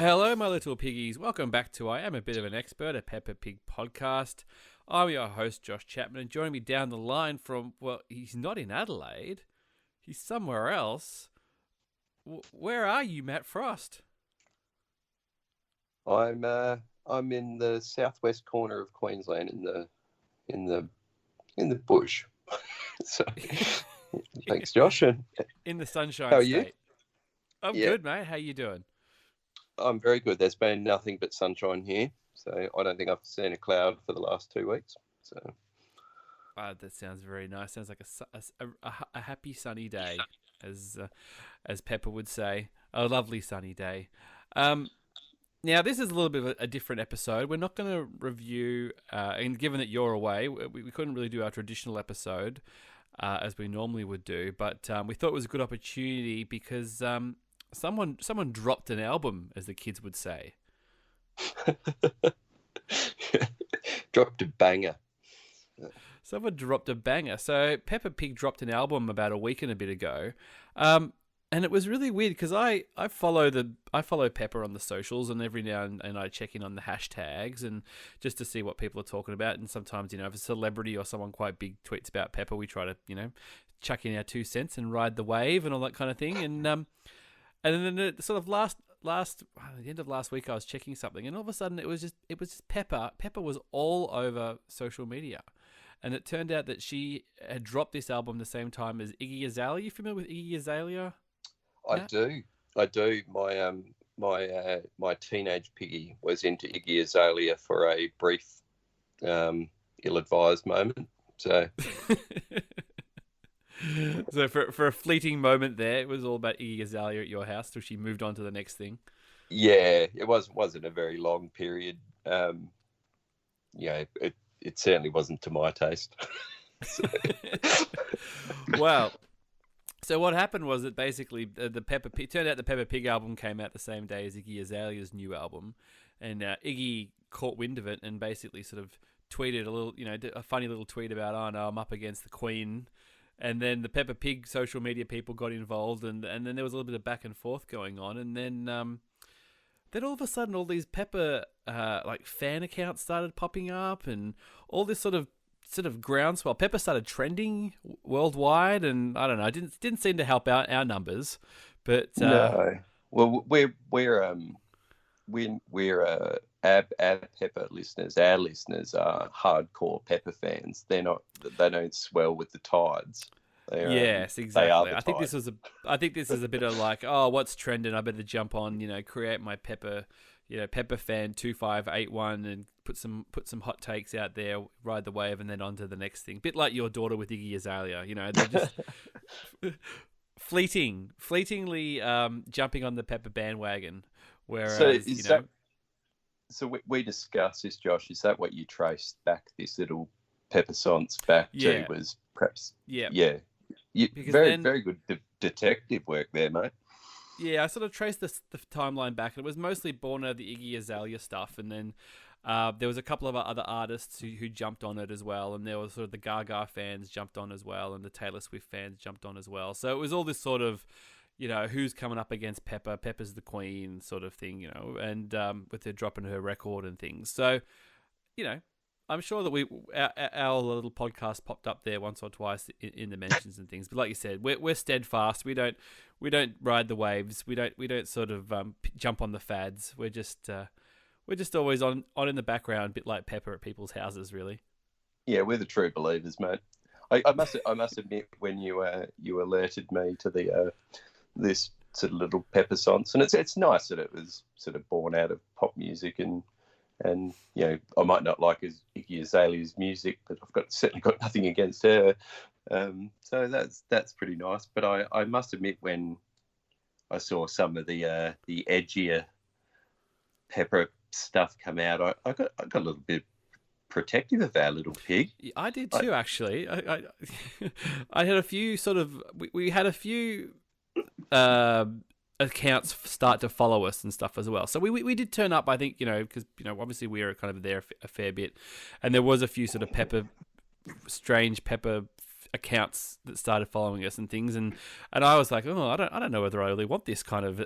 Hello, my little piggies. Welcome back to I Am a Bit of an Expert, a Peppa Pig podcast. I'm your host, Josh Chapman, and joining me down the line from, well, he's not in Adelaide. He's somewhere else. Where are you, Matt Frost? I'm in the southwest corner of Queensland in the bush. So thanks, Josh. And In the how Sunshine are you? State. I'm Yeah, good, mate. How you doing? I'm very good. There's been nothing but sunshine here, so I don't think I've seen a cloud for the last 2 weeks. So That sounds very nice. Sounds like a happy sunny day, as Peppa would say. A lovely sunny day. Um, Now, this is a little bit of a different episode. We're not going to review, and given that you're away, we couldn't really do our traditional episode as we normally would do. But we thought it was a good opportunity because someone dropped an album, as the kids would say. dropped a banger. Someone dropped a banger. So Peppa Pig dropped an album about a week and a bit ago. And it was really weird because I follow Peppa on the socials, and every now and I check in on the hashtags and just to see what people are talking about. And sometimes, if a celebrity or someone quite big tweets about Peppa, we try to chuck in our 2 cents and ride the wave and all that kind of thing. And then the sort of the end of last week, I was checking something, and all of a sudden it was just Peppa. Peppa was all over social media. And it turned out that she had dropped this album the same time as Iggy Azalea. You familiar with Iggy Azalea? I Matt? do. I do. My teenage piggy was into Iggy Azalea for a brief, ill-advised moment. So So for a fleeting moment there, it was all about Iggy Azalea at your house till she moved on to the next thing. yeah, it wasn't a very long period. It certainly wasn't to my taste. So, Well, so what happened was that basically the Peppa Pig turned out the Peppa Pig album came out the same day as Iggy Azalea's new album, and Iggy caught wind of it and basically sort of tweeted a little, a funny little tweet about, "Oh no, I'm up against the Queen." And then the Peppa Pig social media people got involved, and then there was a little bit of back and forth going on, and then all of a sudden, all these Peppa like fan accounts started popping up, and all this sort of groundswell. Peppa started trending worldwide, and I don't know, it didn't seem to help out our numbers, but no, well, we're our Peppa listeners. Our listeners are hardcore Peppa fans. They don't swell with the tides. yes, They are exactly. the I think tide. this is a bit of like, oh, what's trending? I better jump on, create my Peppa, Peppa fan 2581, and put some hot takes out there, ride the wave, and then on to the next thing. Bit like your daughter with Iggy Azalea, they're just fleetingly jumping on the Peppa bandwagon. So Whereas, is that? So we discussed this, Josh. Is that what you traced back this little Peppa songs back yeah, to? Was perhaps yeah, yeah. because Very, then very good detective work there, mate. yeah, I sort of traced the timeline back, and it was mostly born out of the Iggy Azalea stuff, and then there was a couple of other artists who jumped on it as well, and there was sort of the Gaga fans jumped on as well, and the Taylor Swift fans jumped on as well. So it was all this sort of, who's coming up against Peppa? Peppa's the queen sort of thing, and with her dropping her record and things. So, I'm sure that our little podcast popped up there once or twice in the mentions and things. But like you said, we're steadfast. We don't ride the waves. We don't sort of jump on the fads. We're just always on in the background, a bit like Peppa at people's houses, really. Yeah, we're the true believers, mate. I must admit, when you alerted me to the this sort of little Pepper songs, and it's nice that it was sort of born out of pop music, and I might not like Iggy Azalea's music, but certainly got nothing against her. So that's pretty nice. But I must admit, when I saw some of the edgier Pepper stuff come out, I got a little bit protective of our little pig. I did too, actually. I had a few sort of we had a few accounts start to follow us and stuff as well. So we did turn up, I think, because obviously we were kind of there a fair bit, and there was a few sort of strange Pepper accounts that started following us and things, and I was like, oh, I don't know whether I really want this kind of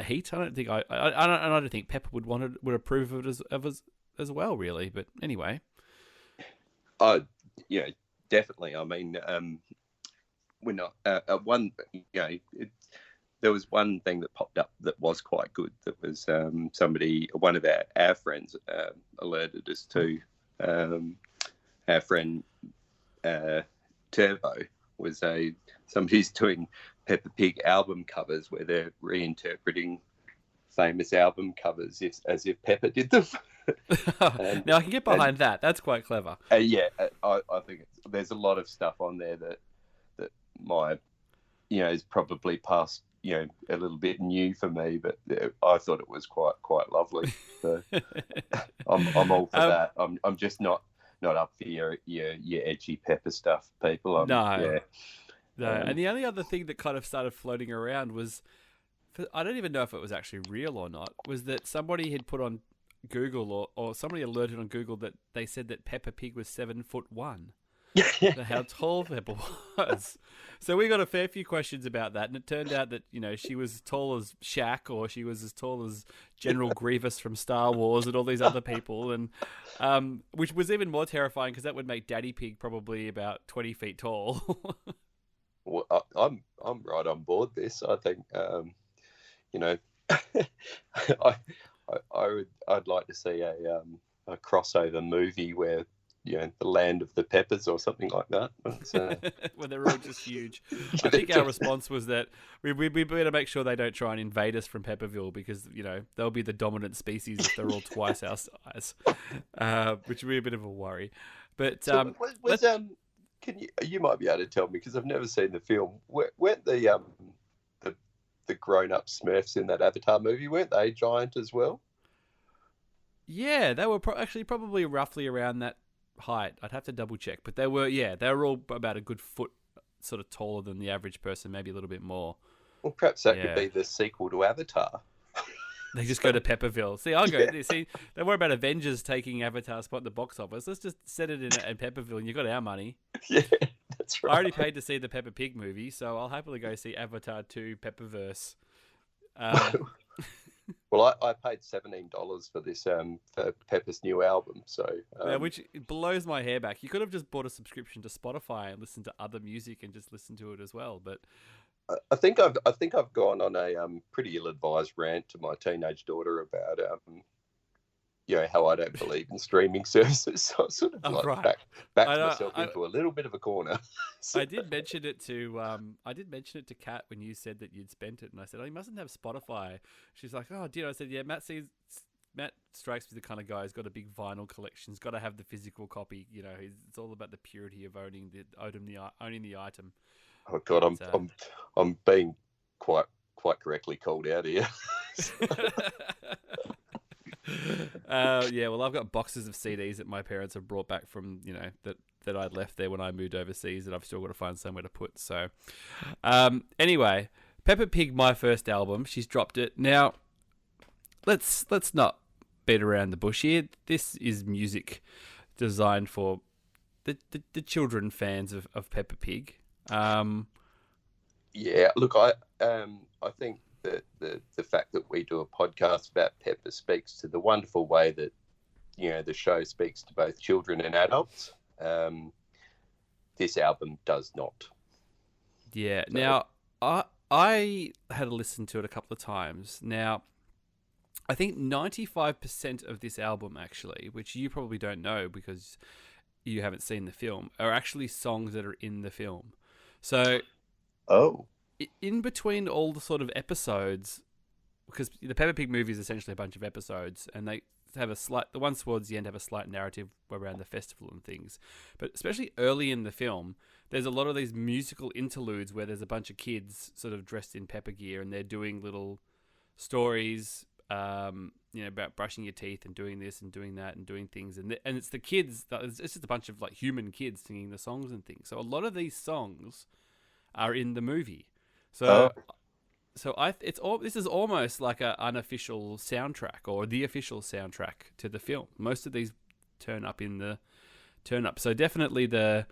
heat. I don't think I don't think Peppa would approve of it as well, really. But anyway, yeah, definitely. I mean, we're not one. You know, there was one thing that popped up that was quite good. That was one of our friends alerted us to. Our friend Turbo was somebody's doing Peppa Pig album covers where they're reinterpreting famous album covers as if Peppa did them. Now I can get behind that. That's quite clever. I think there's a lot of stuff on there that my is probably past a little bit new for me, but I thought it was quite lovely. So I'm all for that. I'm just not up for your edgy Pepper stuff, people. No. And the only other thing that kind of started floating around was, I don't even know if it was actually real or not, was that somebody had put on Google or somebody alerted on Google that they said that Peppa Pig was 7'1". How tall Peppa was. So we got a fair few questions about that, and it turned out that she was as tall as Shaq, or she was as tall as General Grievous from Star Wars, and all these other people, and which was even more terrifying because that would make Daddy Pig probably about 20 feet tall. Well, I'm right on board this. I think I'd like to see a crossover movie where the land of the Peppers or something like that. Well, they're all just huge. I think our response was that we better make sure they don't try and invade us from Pepperville, because they'll be the dominant species if they're all twice our size, which would be a bit of a worry. But you might be able to tell me, because I've never seen the film. Weren't the grown-up Smurfs in that Avatar movie, weren't they giant as well? Yeah, they were actually probably roughly around that height. I'd have to double check, but they were all about a good foot sort of taller than the average person, maybe a little bit more. Well, perhaps that could be the sequel to Avatar. They just go to Pepperville. See, I'll go. See, don't worry about Avengers taking Avatar's spot in the box office. Let's just set it in Pepperville, and you got our money. Yeah, that's right. I already paid to see the Peppa Pig movie, so I'll happily go see Avatar 2 Pepperverse. Well, I paid $17 for this for Peppa's new album, so which blows my hair back. You could have just bought a subscription to Spotify and listened to other music and just listen to it as well. But I think I've gone on a pretty ill-advised rant to my teenage daughter about how I don't believe in streaming services. So I sort of backed myself into a little bit of a corner. I did mention it to Kat when you said that you'd spent it, and I said, "Oh, you mustn't have Spotify." She's like, "Oh, dear." I said, "Yeah, Matt strikes me the kind of guy who's got a big vinyl collection. He's got to have the physical copy. It's all about the purity of owning the item." Oh God, I'm being quite correctly called out here. Yeah, well, I've got boxes of CDs that my parents have brought back from that I'd left there when I moved overseas, that I've still got to find somewhere to put. So, anyway, Peppa Pig, my first album. She's dropped it. Now, let's not beat around the bush here. This is music designed for the children fans of Peppa Pig. Yeah, look, I think that the fact that we do a podcast about Peppa speaks to the wonderful way that the show speaks to both children and adults. This album does not. Yeah. So, now, I had to listen to it a couple of times. Now, I think 95% of this album, actually, which you probably don't know because you haven't seen the film, are actually songs that are in the film. So, in between all the sort of episodes, because the Peppa Pig movie is essentially a bunch of episodes, and they have the ones towards the end have a slight narrative around the festival and things. But especially early in the film, there's a lot of these musical interludes where there's a bunch of kids sort of dressed in Peppa gear, and they're doing little stories, about brushing your teeth and doing this and doing that and doing things. And it's the kids, it's just a bunch of like human kids singing the songs and things. So a lot of these songs are in the movie. So this is almost like an unofficial soundtrack or the official soundtrack to the film. Most of these turn up. So definitely the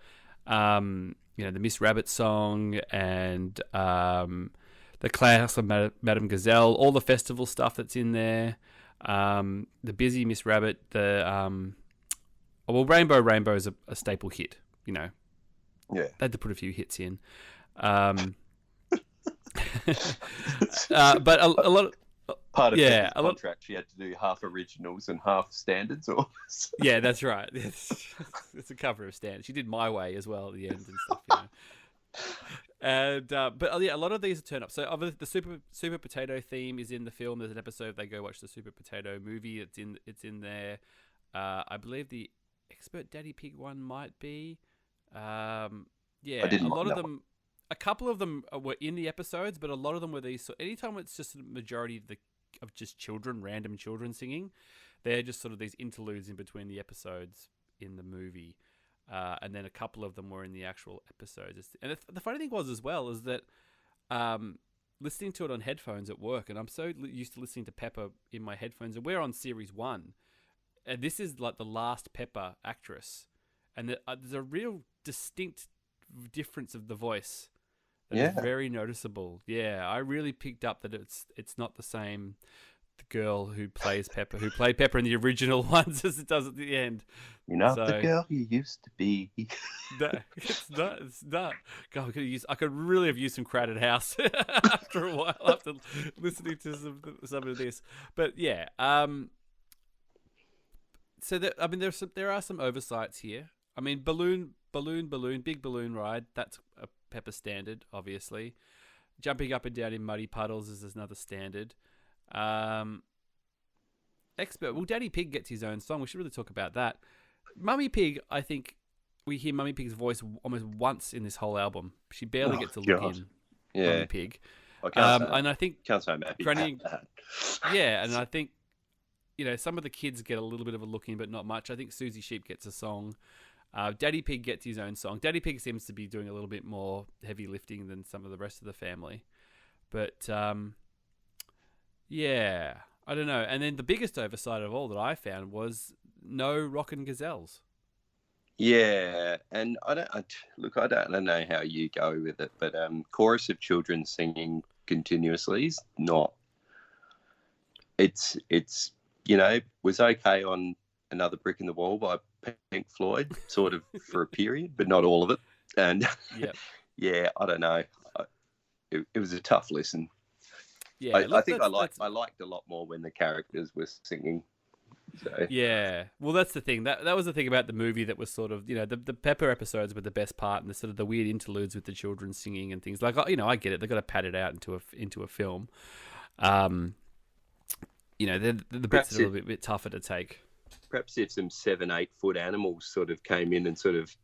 the Miss Rabbit song and the Class of Madame Gazelle, all the festival stuff that's in there. The Busy Miss Rabbit, Rainbow is a staple hit. Yeah. They had to put a few hits in. But a lot of... Part of the contract, she had to do half originals and half standards. Or yeah, that's right. It's a cover of standards. She did My Way as well at the end and stuff. And but a lot of these turn up. So the Super Potato theme is in the film. There's an episode they go watch the Super Potato movie. It's in there. I believe the Expert Daddy Pig one might be. A lot of them. A couple of them were in the episodes, but a lot of them were these. So anytime it's just a majority of just children, random children singing, they're just sort of these interludes in between the episodes in the movie, and then a couple of them were in the actual episodes. And the funny thing was as well is that listening to it on headphones at work, and I'm so used to listening to Peppa in my headphones, and we're on series 1, and this is like the last Peppa actress, and there's a real distinct difference of the voice. That is very noticeable. Yeah, I really picked up that it's not the same girl who played Peppa in the original ones as it does at the end. You're not the girl you used to be. No, it's not. God, I could really have used some Crowded House after a while, after listening to some of this. But yeah, so there are some oversights here. I mean, big balloon ride. That's a Peppa standard, obviously. Jumping up and down in muddy puddles is another standard. Daddy Pig gets his own song. We should really talk about that. Mummy Pig, I think we hear Mummy Pig's voice almost once in this whole album. She barely gets a look in. Yeah. Mummy Pig. And I think can't say I'm happy Granny, that. Yeah, and I think some of the kids get a little bit of a look in, but not much. I think Susie Sheep gets a song. Daddy Pig gets his own song. Daddy Pig seems to be doing a little bit more heavy lifting than some of the rest of the family. But, yeah, I don't know. And then the biggest oversight of all that I found was no Rockin' Gazelles. Yeah, and I don't know how you go with it, but chorus of children singing continuously is not... It's was okay on Another Brick in the Wall by Pink Floyd, sort of for a period, but not all of it. And yeah, I don't know. It was a tough listen. Yeah, I think I liked a lot more when the characters were singing. So. Yeah, well, that's the thing. That was the thing about the movie that was sort of the Pepper episodes were the best part, and the sort of the weird interludes with the children singing and things like I get it. They've got to pad it out into a film. They're the bits that are a little bit tougher to take. Perhaps if some 7-8 foot animals sort of came in and sort of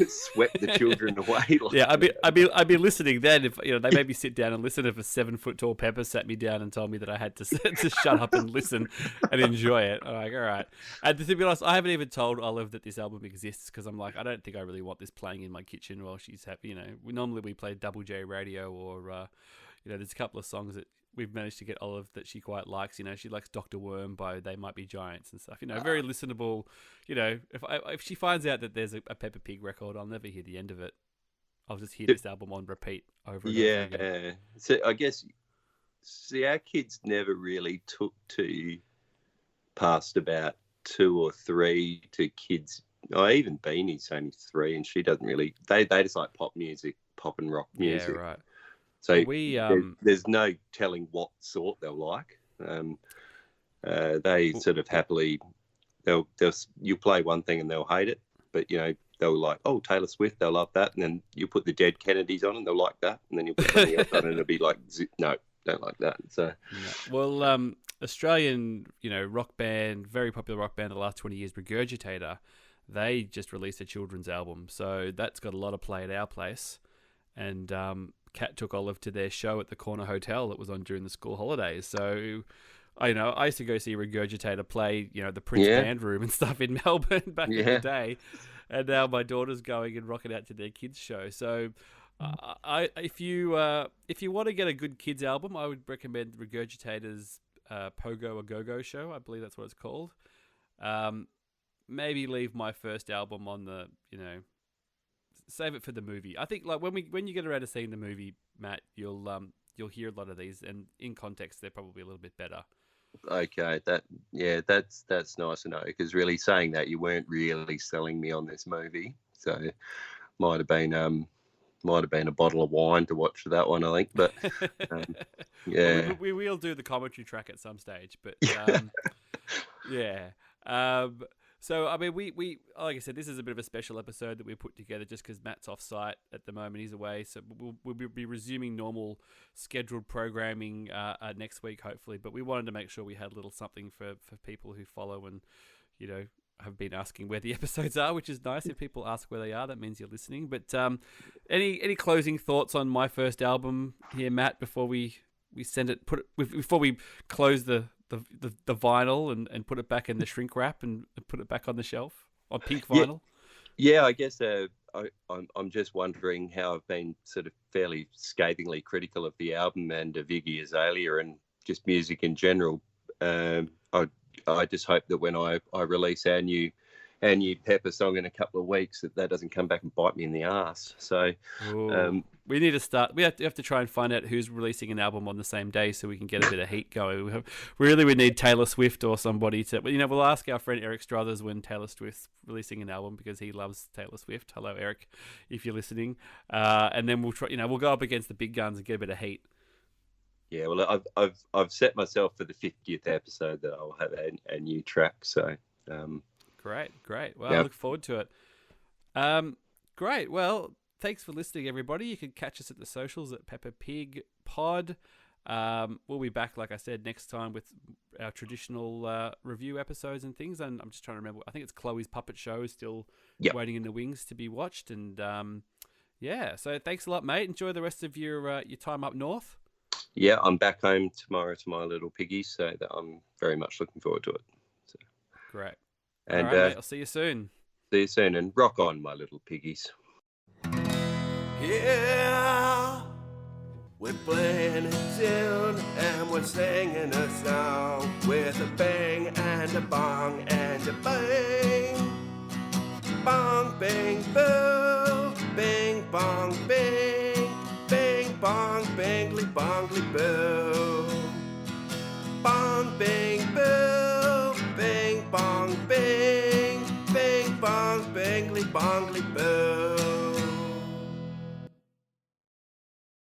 swept the children away. Yeah, I'd be listening then if they made me sit down and listen. If a 7 foot tall Pepper sat me down and told me that I had to shut up and listen and enjoy it. I'm like, all right. And to be honest, I haven't even told Olive that this album exists because I'm like, I don't think I really want this playing in my kitchen while she's happy. We play Double J radio or there's a couple of songs that we've managed to get Olive that she quite likes. She likes Dr. Worm by They Might Be Giants and stuff. Very listenable. If she finds out that there's a Peppa Pig record, I'll never hear the end of it. I'll just hear this album on repeat over and over again. Yeah. So I guess, our kids never really took to past about 2 or 3 to kids. Even Beanie's only 3, and she doesn't really. They just like pop and rock music. Yeah, right. So there's no telling what sort they'll like. They sort of happily, you play one thing and they'll hate it, but they'll like, Taylor Swift, they'll love that, and then you put the Dead Kennedys on and they'll like that, and then you put something else on and it'll be like, no, don't like that. So, well, Australian, rock band, very popular rock band of the last 20 years, Regurgitator, they just released a children's album, so that's got a lot of play at our place, and Kat took Olive to their show at the Corner Hotel that was on during the school holidays. So, I used to go see Regurgitator play, the Prince Band Room and stuff in Melbourne back in the day. And now my daughter's going and rocking out to their kids' show. So, if you want to get a good kids album, I would recommend Regurgitator's Pogo a Go-Go show. I believe that's what it's called. Maybe leave my first album on the, save it for the movie. I think like when you get around to seeing the movie, Matt, you'll hear a lot of these, and in context, they're probably a little bit better. Okay, that's nice to know, because really saying that, you weren't really selling me on this movie, so might have been a bottle of wine to watch that one, I think. But yeah, well, we will do the commentary track at some stage, but yeah. So I mean, we like I said, this is a bit of a special episode that we put together just because Matt's off site at the moment; he's away. So we'll be resuming normal scheduled programming next week, hopefully. But we wanted to make sure we had a little something for people who follow and have been asking where the episodes are, which is nice. If people ask where they are, that means you're listening. But any closing thoughts on my first album here, Matt, before we send it, before we close the vinyl and put it back in the shrink wrap and put it back on the shelf on pink vinyl? Yeah, I guess I'm just wondering how I've been sort of fairly scathingly critical of the album and of Iggy Azalea and just music in general. I just hope that when I release our new Peppa song in a couple of weeks, that doesn't come back and bite me in the ass. So we need to start. We have to try and find out who's releasing an album on the same day so we can get a bit of heat going. We need Taylor Swift or somebody to. We'll ask our friend Eric Struthers when Taylor Swift's releasing an album because he loves Taylor Swift. Hello, Eric, if you're listening. And then we'll try. We'll go up against the big guns and get a bit of heat. Yeah, well, I've set myself for the 50th episode that I'll have a new track. So. Great. Well, I look forward to it. Great. Well, thanks for listening, everybody. You can catch us at the socials at Peppa Pig Pod. We'll be back, like I said, next time with our traditional review episodes and things. And I'm just trying to remember. I think it's Chloe's Puppet Show is still waiting in the wings to be watched. And so thanks a lot, mate. Enjoy the rest of your time up north. Yeah, I'm back home tomorrow to my little piggies, so that I'm very much looking forward to it. So. Great. And all right, mate, I'll see you soon. See you soon, and rock on, my little piggies. Yeah, we're playing a tune and we're singing a song with a bang and a bong and a bang. Bong, bang, boo, bing, bong, bing, bing, bong, bangly, bongly, boo. Bong, bing, boo, bing, bong, bing, bing, bong, bangly, bongly, boo.